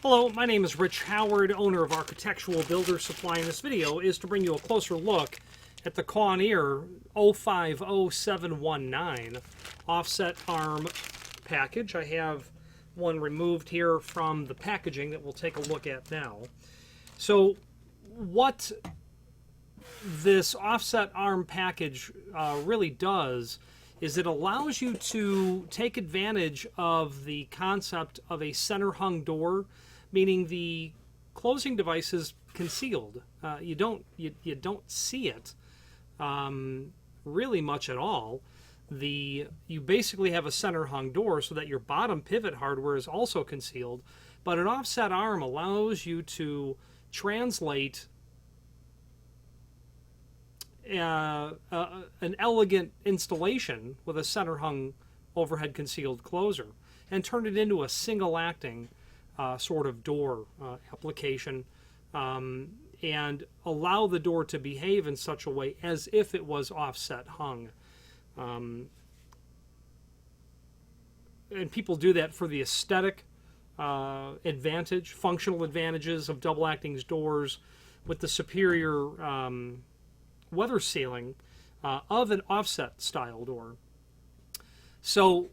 Hello, my name is Rich Howard, owner of Architectural Builder Supply, and this video is to bring you a closer look at the Kawneer 050719 offset arm package. I have one removed here from the packaging that we'll take a look at now. So what this offset arm package really does is it allows you to take advantage of the concept of a center hung door, meaning the closing device is concealed. You don't see it really much at all. You basically have a center hung door so that your bottom pivot hardware is also concealed, but an offset arm allows you to translate an elegant installation with a center hung overhead concealed closer and turn it into a single acting sort of door application, and allow the door to behave in such a way as if it was offset hung. And people do that for the aesthetic advantage, functional advantages of double acting doors with the superior weather sealing of an offset style door. So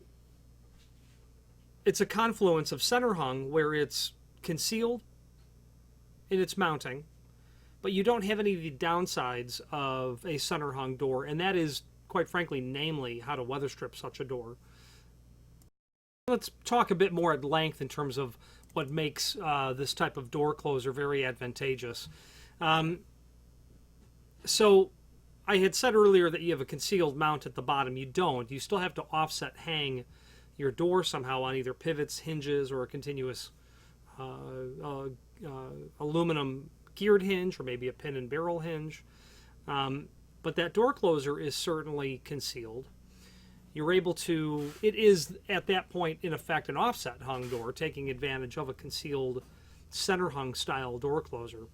it's a confluence of center hung where it's concealed in its mounting, but you don't have any of the downsides of a center hung door, and that is, quite frankly, namely how to weather strip such a door. Let's talk a bit more at length in terms of what makes this type of door closer very advantageous. So I had said earlier that you have a concealed mount at the bottom. You don't. You still have to offset hang your door somehow on either pivots, hinges, or a continuous aluminum geared hinge, or maybe a pin and barrel hinge. But that door closer is certainly concealed. You're able to, it is at that point in effect an offset hung door, taking advantage of a concealed center hung style door closer.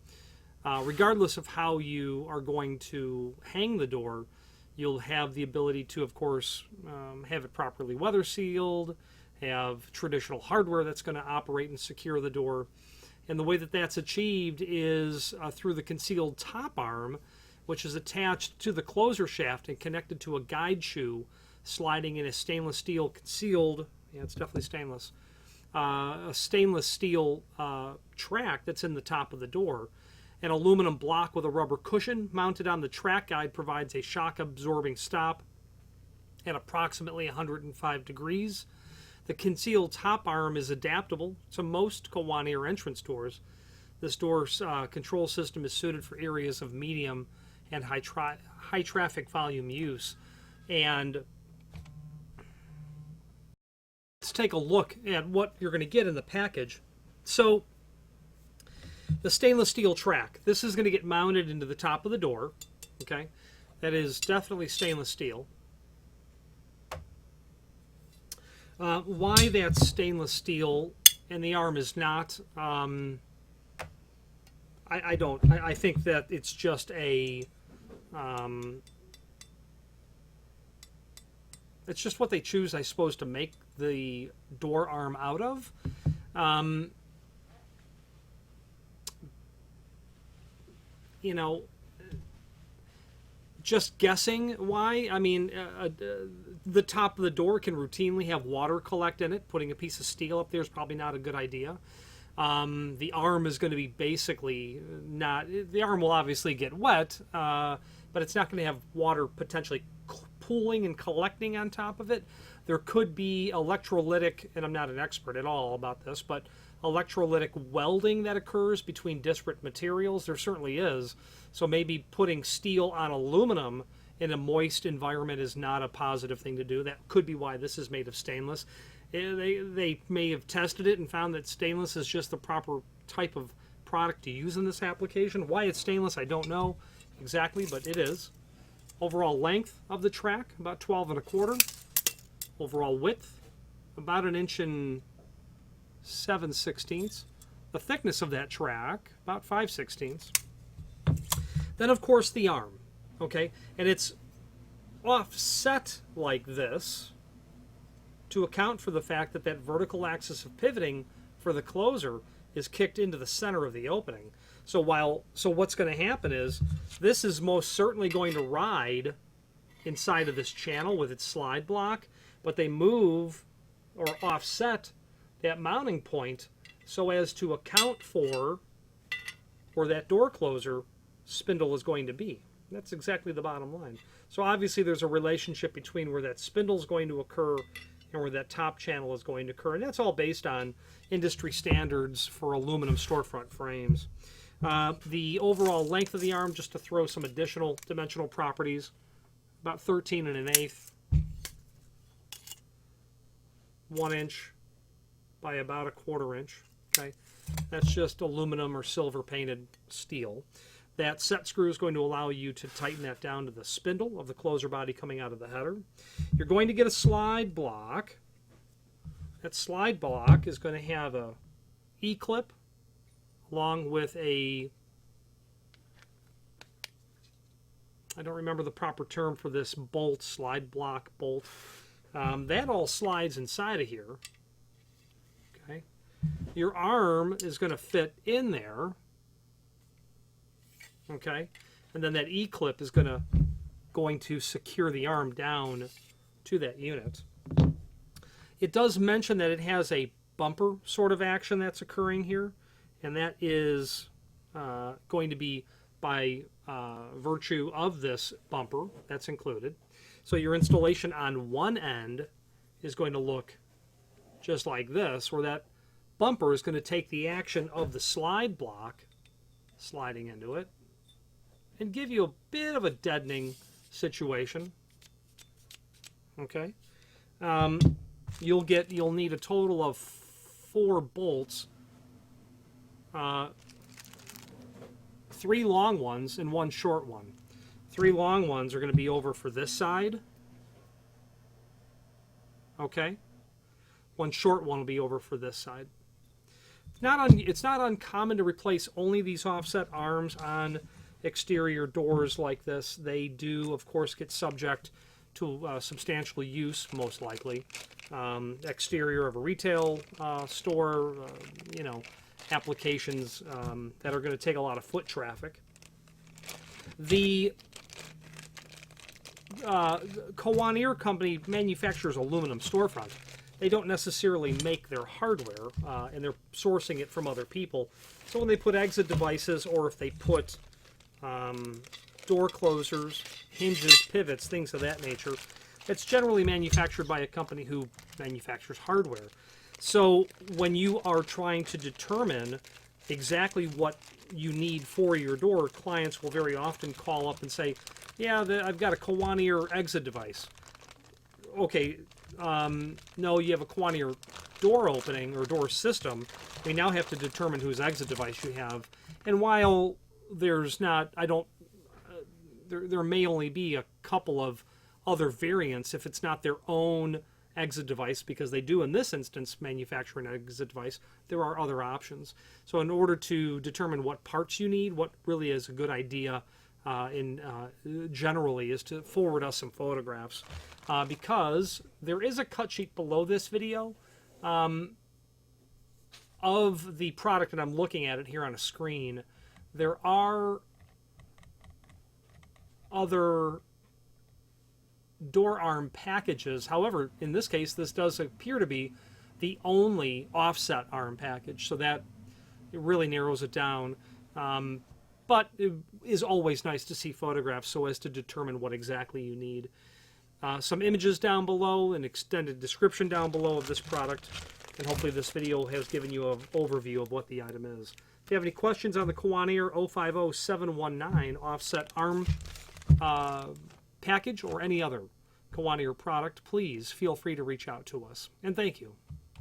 Regardless of how you are going to hang the door, you'll have the ability to, of course, have it properly weather sealed, have traditional hardware that's going to operate and secure the door. And the way that that's achieved is through the concealed top arm, which is attached to the closer shaft and connected to a guide shoe sliding in a stainless steel concealed, yeah, it's definitely stainless, a stainless steel track that's in the top of the door. An aluminum block with a rubber cushion mounted on the track guide provides a shock-absorbing stop at approximately 105 degrees. The concealed top arm is adaptable to most Kawneer entrance doors. This door's control system is suited for areas of medium and high traffic volume use. And let's take a look at what you're going to get in the package. So the stainless steel track, this is going to get mounted into the top of the door. Okay, that is definitely stainless steel. Why that's stainless steel and the arm is not, I think that it's just a, it's just what they choose, I suppose, to make the door arm out of. You know, just guessing why. I mean, the top of the door can routinely have water collect in it. Putting a piece of steel up there is probably not a good idea. The arm is going to be basically not, the arm will obviously get wet, but it's not going to have water potentially pooling and collecting on top of it. There could be electrolytic, and I'm not an expert at all about this, but electrolytic welding that occurs between disparate materials. There certainly is. So maybe putting steel on aluminum in a moist environment is not a positive thing to do. That could be why this is made of stainless. They may have tested it and found that stainless is just the proper type of product to use in this application. Why it's stainless, I don't know exactly, but it is. Overall length of the track, about 12 1/4. Overall width, about 1 inch and 7/16. The thickness of that track, about 5/16. Then, of course, the arm. Okay, and it's offset like this to account for the fact that that vertical axis of pivoting for the closer is kicked into the center of the opening. So what's going to happen is this is most certainly going to ride inside of this channel with its slide block, but they move or offset that mounting point so as to account for where that door closer spindle is going to be. That's exactly the bottom line. So obviously there's a relationship between where that spindle is going to occur and where that top channel is going to occur, and that's all based on industry standards for aluminum storefront frames. The overall length of the arm, just to throw some additional dimensional properties, about 13 1/8, 1 inch by about 1/4 inch. Okay, that's just aluminum or silver painted steel. That set screw is going to allow you to tighten that down to the spindle of the closer body coming out of the header. You're going to get a slide block. That slide block is going to have a E-clip along with a, I don't remember the proper term for this bolt, slide block bolt. That all slides inside of here. Okay, your arm is going to fit in there. Okay, and then that E-clip is going to secure the arm down to that unit. It does mention that it has a bumper sort of action that's occurring here, and that is going to be by virtue of this bumper that's included. So your installation on one end is going to look just like this, where that bumper is going to take the action of the slide block sliding into it and give you a bit of a deadening situation. Okay, you'll need a total of 4 bolts, 3 long ones and 1 short one. 3 long ones are going to be over for this side. Okay, 1 short one will be over for this side. It's not uncommon to replace only these offset arms on exterior doors like this. They do, of course, get subject to substantial use, most likely. Exterior of a retail store, applications that are going to take a lot of foot traffic. The Kawneer company manufactures aluminum storefront. They don't necessarily make their hardware, and they're sourcing it from other people. So when they put exit devices, or if they put door closers, hinges, pivots, things of that nature, it's generally manufactured by a company who manufactures hardware. So when you are trying to determine exactly what you need for your door, clients will very often call up and say, yeah, I've got a Kawneer exit device. Okay, no, you have a Kawneer door opening or door system. We now have to determine whose exit device you have. And while there's not, there may only be a couple of other variants if it's not their own exit device, because they do in this instance manufacture an exit device, there are other options. So in order to determine what parts you need, what really is a good idea generally is to forward us some photographs, because there is a cut sheet below this video of the product, and I'm looking at it here on a screen. There are other door arm packages. However, in this case, this does appear to be the only offset arm package, so that it really narrows it down. But it is always nice to see photographs so as to determine what exactly you need. Some images down below, an extended description down below of this product, and hopefully this video has given you an overview of what the item is. If you have any questions on the Kawneer 050719 offset arm package or any other Kawneer product, please feel free to reach out to us. And thank you.